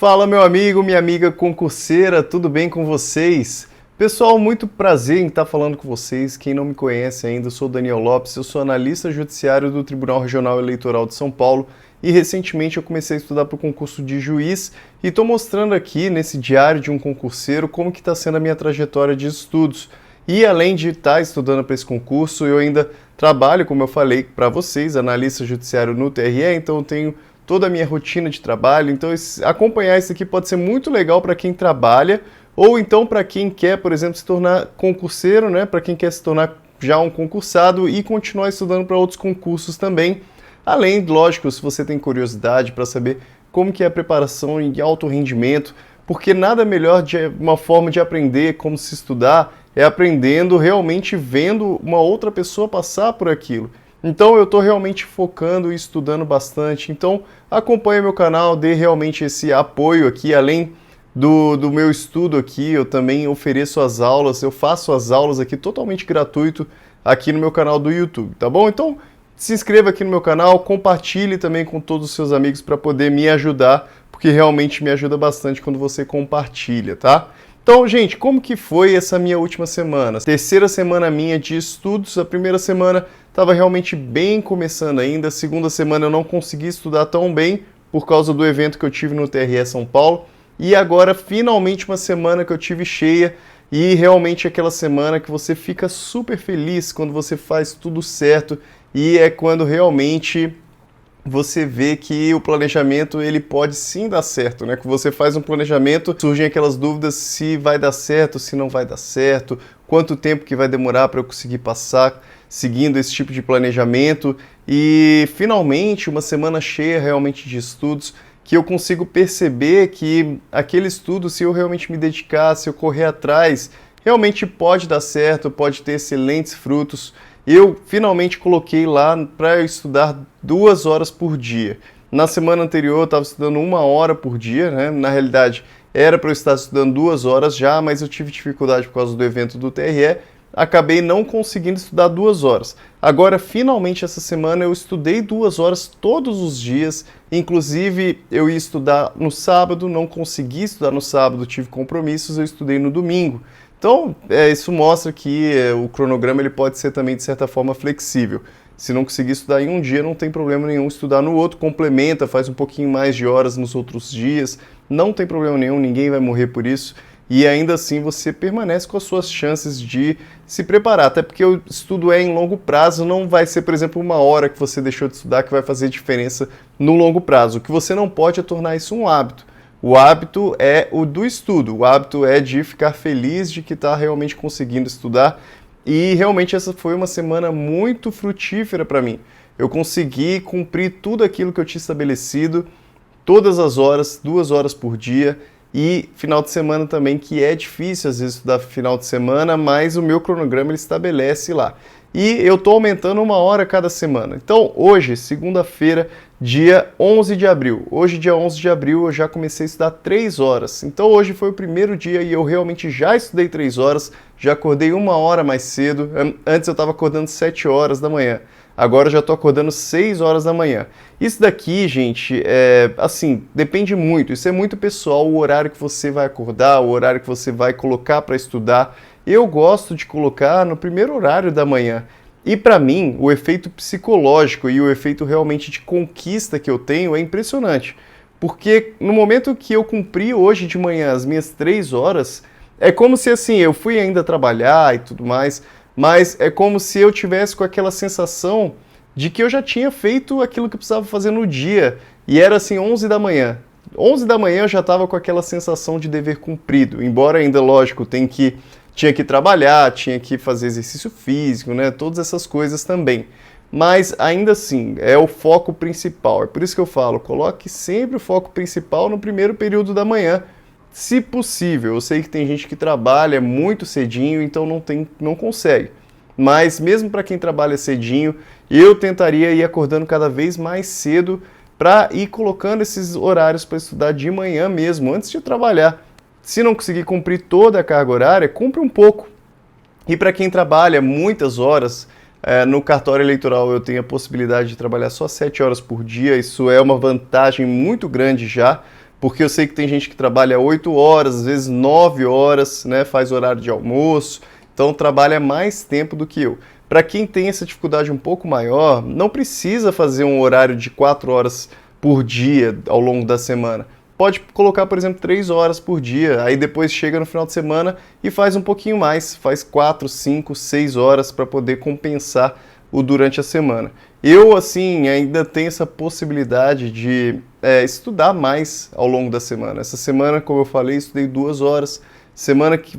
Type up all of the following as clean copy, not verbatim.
Fala, meu amigo, minha amiga concurseira, tudo bem com vocês? Pessoal, muito prazer em estar falando com vocês. Quem não me conhece ainda, eu sou Daniel Lopes, eu sou analista judiciário do Tribunal Regional Eleitoral de São Paulo e recentemente eu comecei a estudar para o concurso de juiz e estou mostrando aqui nesse diário de um concurseiro como que está sendo a minha trajetória de estudos. E além de estar estudando para esse concurso, eu ainda trabalho, como eu falei para vocês, analista judiciário no TRE, então eu tenho toda a minha rotina de trabalho. Então, acompanhar isso aqui pode ser muito legal para quem trabalha ou então para quem quer, por exemplo, se tornar concurseiro, né? Para quem quer se tornar já um concursado e continuar estudando para outros concursos também. Além, lógico, se você tem curiosidade para saber como que é a preparação em alto rendimento, porque nada melhor de uma forma de aprender como se estudar é aprendendo realmente vendo uma outra pessoa passar por aquilo. Então eu estou realmente focando e estudando bastante. Então acompanhe meu canal, dê realmente esse apoio aqui, além do meu estudo aqui, eu também ofereço as aulas, eu faço as aulas aqui totalmente gratuito aqui no meu canal do YouTube, tá bom? Então se inscreva aqui no meu canal, compartilhe também com todos os seus amigos para poder me ajudar, porque realmente me ajuda bastante quando você compartilha, tá? Então, gente, como que foi essa minha última semana? Terceira semana minha de estudos, a primeira semana estava realmente bem começando ainda, a segunda semana eu não consegui estudar tão bem por causa do evento que eu tive no TRE São Paulo, e agora finalmente uma semana que eu tive cheia, e realmente aquela semana que você fica super feliz quando você faz tudo certo, e é quando realmente você vê que o planejamento ele pode sim dar certo, né? Que você faz um planejamento, surgem aquelas dúvidas se vai dar certo, se não vai dar certo, quanto tempo que vai demorar para eu conseguir passar seguindo esse tipo de planejamento e finalmente uma semana cheia realmente de estudos que eu consigo perceber que aquele estudo, se eu realmente me dedicar, se eu correr atrás, realmente pode dar certo, pode ter excelentes frutos. Eu finalmente coloquei lá para estudar 2 horas por dia. Na semana anterior eu estava estudando 1 hora por dia, né? Na realidade era para eu estar estudando 2 horas já, mas eu tive dificuldade por causa do evento do TRE, acabei não conseguindo estudar 2 horas. Agora, finalmente, essa semana eu estudei 2 horas todos os dias, inclusive eu ia estudar no sábado, não consegui estudar no sábado, tive compromissos, eu estudei no domingo. Então, isso mostra que o cronograma ele pode ser também, de certa forma, flexível. Se não conseguir estudar em um dia, não tem problema nenhum estudar no outro, complementa, faz um pouquinho mais de horas nos outros dias, não tem problema nenhum, ninguém vai morrer por isso. E ainda assim você permanece com as suas chances de se preparar, até porque o estudo é em longo prazo, não vai ser, por exemplo, 1 hora que você deixou de estudar que vai fazer diferença no longo prazo. O que você não pode é tornar isso um hábito. O hábito é o do estudo, o hábito é de ficar feliz de que está realmente conseguindo estudar e realmente essa foi uma semana muito frutífera para mim. Eu consegui cumprir tudo aquilo que eu tinha estabelecido, todas as horas, 2 horas por dia e final de semana também, que é difícil às vezes estudar final de semana, mas o meu cronograma ele estabelece lá. E eu estou aumentando 1 hora cada semana. Então hoje, segunda-feira, dia 11 de abril. Hoje, dia 11 de abril, eu já comecei a estudar 3 horas. Então hoje foi o primeiro dia e eu realmente já estudei 3 horas, já acordei 1 hora mais cedo. Antes eu estava acordando 7 horas da manhã. Agora eu já estou acordando 6 horas da manhã. Isso daqui, gente, assim, depende muito. Isso é muito pessoal, o horário que você vai acordar, o horário que você vai colocar para estudar. Eu gosto de colocar no primeiro horário da manhã. E para mim, o efeito psicológico e o efeito realmente de conquista que eu tenho é impressionante. Porque no momento que eu cumpri hoje de manhã as minhas 3 horas, é como se assim, eu fui ainda trabalhar e tudo mais, mas é como se eu tivesse com aquela sensação de que eu já tinha feito aquilo que eu precisava fazer no dia. E era assim, 11 da manhã. 11 da manhã eu já estava com aquela sensação de dever cumprido, embora ainda, lógico, tinha que trabalhar, tinha que fazer exercício físico, né? Todas essas coisas também. Mas ainda assim, é o foco principal. É por isso que eu falo, coloque sempre o foco principal no primeiro período da manhã, se possível. Eu sei que tem gente que trabalha muito cedinho, então não consegue. Mas mesmo para quem trabalha cedinho, eu tentaria ir acordando cada vez mais cedo para ir colocando esses horários para estudar de manhã mesmo, antes de trabalhar. Se não conseguir cumprir toda a carga horária, cumpre um pouco. E para quem trabalha muitas horas, no cartório eleitoral eu tenho a possibilidade de trabalhar só 7 horas por dia, isso é uma vantagem muito grande já, porque eu sei que tem gente que trabalha 8 horas, às vezes 9 horas, né, faz horário de almoço, então trabalha mais tempo do que eu. Para quem tem essa dificuldade um pouco maior, não precisa fazer um horário de 4 horas por dia ao longo da semana. Pode colocar, por exemplo, 3 horas por dia, aí depois chega no final de semana e faz um pouquinho mais, faz 4, 5, 6 horas para poder compensar o durante a semana. Eu, assim, ainda tenho essa possibilidade de estudar mais ao longo da semana. Essa semana, como eu falei, estudei 2 horas.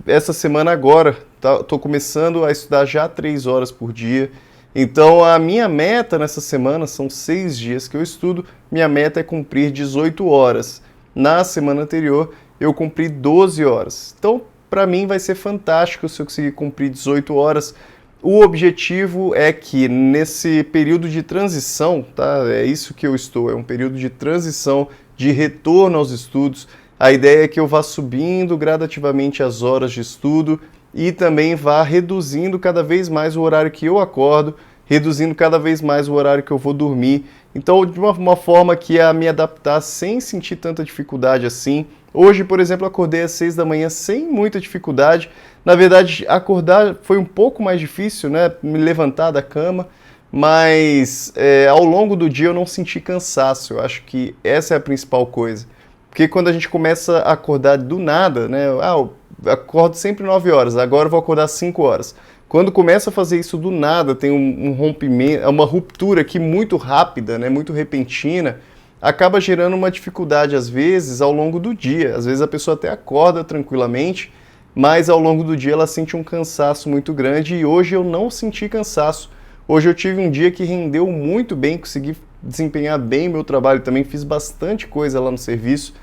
Essa semana agora, estou começando a estudar já 3 horas por dia. Então, a minha meta nessa semana, são 6 dias que eu estudo, minha meta é cumprir 18 horas. Na semana anterior, eu cumpri 12 horas. Então, para mim, vai ser fantástico se eu conseguir cumprir 18 horas. O objetivo é que nesse período de transição, tá? É isso que eu estou, é um período de transição, de retorno aos estudos. A ideia é que eu vá subindo gradativamente as horas de estudo e também vá reduzindo cada vez mais o horário que eu acordo, reduzindo cada vez mais o horário que eu vou dormir. Então, de uma forma que é a me adaptar sem sentir tanta dificuldade assim. Hoje, por exemplo, acordei às 6 da manhã sem muita dificuldade. Na verdade, acordar foi um pouco mais difícil, né? Me levantar da cama, mas ao longo do dia eu não senti cansaço. Eu acho que essa é a principal coisa. Porque quando a gente começa a acordar do nada, né? Eu acordo sempre 9 horas, agora eu vou acordar 5 horas. Quando começa a fazer isso do nada, tem um rompimento, uma ruptura aqui muito rápida, né? Muito repentina, acaba gerando uma dificuldade, às vezes, ao longo do dia. Às vezes a pessoa até acorda tranquilamente, mas ao longo do dia ela sente um cansaço muito grande e hoje eu não senti cansaço. Hoje eu tive um dia que rendeu muito bem, consegui desempenhar bem meu trabalho também, fiz bastante coisa lá no serviço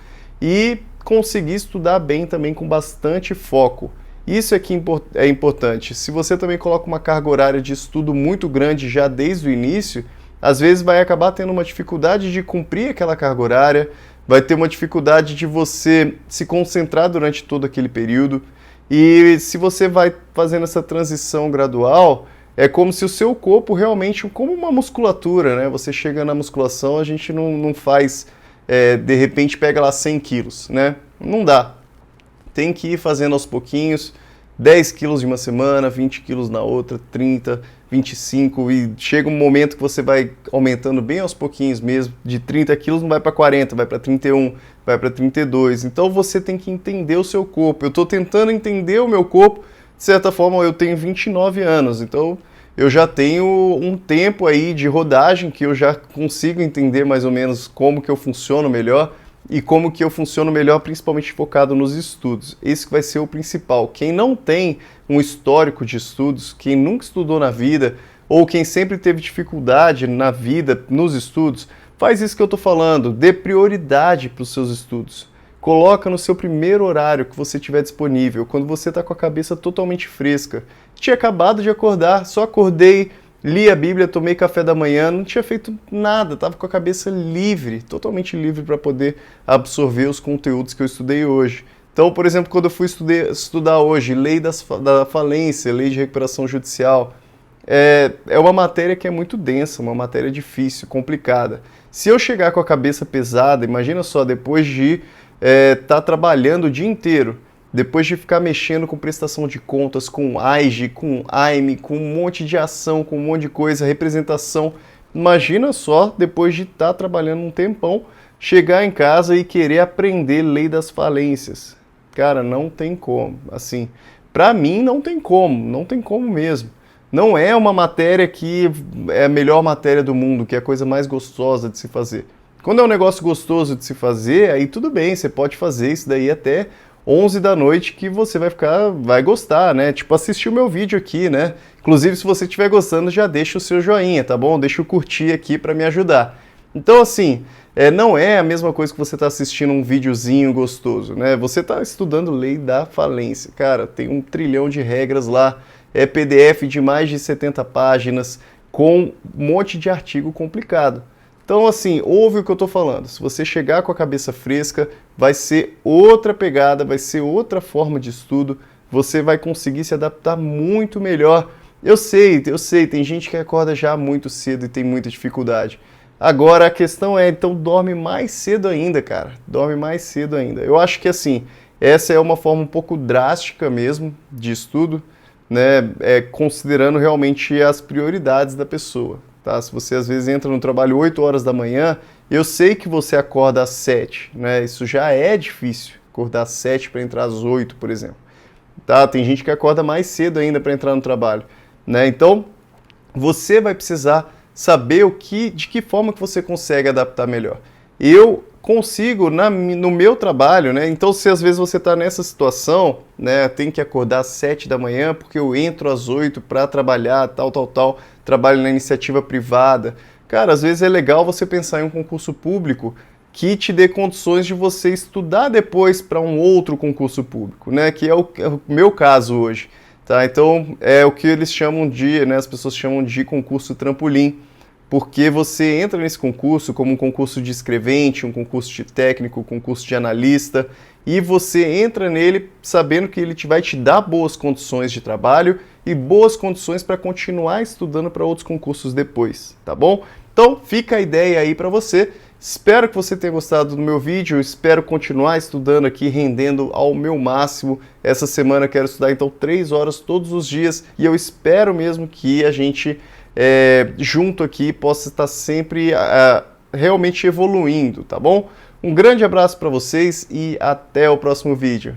e consegui estudar bem também com bastante foco. Isso é que é importante. Se você também coloca uma carga horária de estudo muito grande já desde o início, às vezes vai acabar tendo uma dificuldade de cumprir aquela carga horária, vai ter uma dificuldade de você se concentrar durante todo aquele período. E se você vai fazendo essa transição gradual, é como se o seu corpo realmente, como uma musculatura, né? Você chega na musculação, a gente não faz, de repente pega lá 100 quilos, né? Não dá. Tem que ir fazendo aos pouquinhos, 10 quilos de uma semana, 20 quilos na outra, 30, 25, e chega um momento que você vai aumentando bem aos pouquinhos mesmo, de 30 quilos não vai para 40, vai para 31, vai para 32, então você tem que entender o seu corpo. Eu estou tentando entender o meu corpo, de certa forma eu tenho 29 anos, então eu já tenho um tempo aí de rodagem que eu já consigo entender mais ou menos como que eu funciono melhor, e como que eu funciono melhor, principalmente focado nos estudos. Esse vai ser o principal. Quem não tem um histórico de estudos, quem nunca estudou na vida, ou quem sempre teve dificuldade na vida, nos estudos, faz isso que eu estou falando, dê prioridade para os seus estudos. Coloca no seu primeiro horário que você tiver disponível, quando você está com a cabeça totalmente fresca. Tinha acabado de acordar, só acordei, li a Bíblia, tomei café da manhã, não tinha feito nada, estava com a cabeça livre, totalmente livre para poder absorver os conteúdos que eu estudei hoje. Então, por exemplo, quando eu fui estudar hoje, lei da falência, lei de recuperação judicial, é uma matéria que é muito densa, uma matéria difícil, complicada. Se eu chegar com a cabeça pesada, imagina só, depois de estar trabalhando o dia inteiro, depois de ficar mexendo com prestação de contas, com AIGE, com AIME, com um monte de ação, com um monte de coisa, representação, imagina só, depois de estar trabalhando um tempão, chegar em casa e querer aprender lei das falências. Cara, não tem como. Assim, pra mim não tem como mesmo. Não é uma matéria que é a melhor matéria do mundo, que é a coisa mais gostosa de se fazer. Quando é um negócio gostoso de se fazer, aí tudo bem, você pode fazer isso daí até 11 da noite que você vai gostar, né? Tipo, assistir o meu vídeo aqui, né? Inclusive, se você estiver gostando, já deixa o seu joinha, tá bom? Deixa o curtir aqui para me ajudar. Então, assim, não é a mesma coisa que você tá assistindo um videozinho gostoso, né? Você tá estudando lei da falência. Cara, tem 1 trilhão de regras lá, é PDF de mais de 70 páginas, com um monte de artigo complicado. Então, assim, ouve o que eu estou falando. Se você chegar com a cabeça fresca, vai ser outra pegada, vai ser outra forma de estudo, você vai conseguir se adaptar muito melhor. Eu sei, tem gente que acorda já muito cedo e tem muita dificuldade. Agora a questão é, então dorme mais cedo ainda, cara. Dorme mais cedo ainda. Eu acho que assim, essa é uma forma um pouco drástica mesmo de estudo, né? Considerando realmente as prioridades da pessoa, tá? Se você às vezes entra no trabalho 8 horas da manhã, eu sei que você acorda às 7, né? Isso já é difícil, acordar às 7 para entrar às 8, por exemplo. Tá? Tem gente que acorda mais cedo ainda para entrar no trabalho, né? Então, você vai precisar saber de que forma que você consegue adaptar melhor. Eu consigo no meu trabalho, né? Então, se às vezes você está nessa situação, né? Tem que acordar às 7 da manhã porque eu entro às 8 para trabalhar, tal, trabalho na iniciativa privada. Cara, às vezes é legal você pensar em um concurso público que te dê condições de você estudar depois para um outro concurso público, né? Que é o meu caso hoje. Tá? Então, é o que eles chamam de, né, as pessoas chamam de concurso trampolim, porque você entra nesse concurso como um concurso de escrevente, um concurso de técnico, um concurso de analista, e você entra nele sabendo que ele vai te dar boas condições de trabalho e boas condições para continuar estudando para outros concursos depois, tá bom? Então, fica a ideia aí para você. Espero que você tenha gostado do meu vídeo, espero continuar estudando aqui, rendendo ao meu máximo. Essa semana eu quero estudar então 3 horas todos os dias e eu espero mesmo que a gente junto aqui possa estar sempre realmente evoluindo, tá bom? Um grande abraço para vocês e até o próximo vídeo.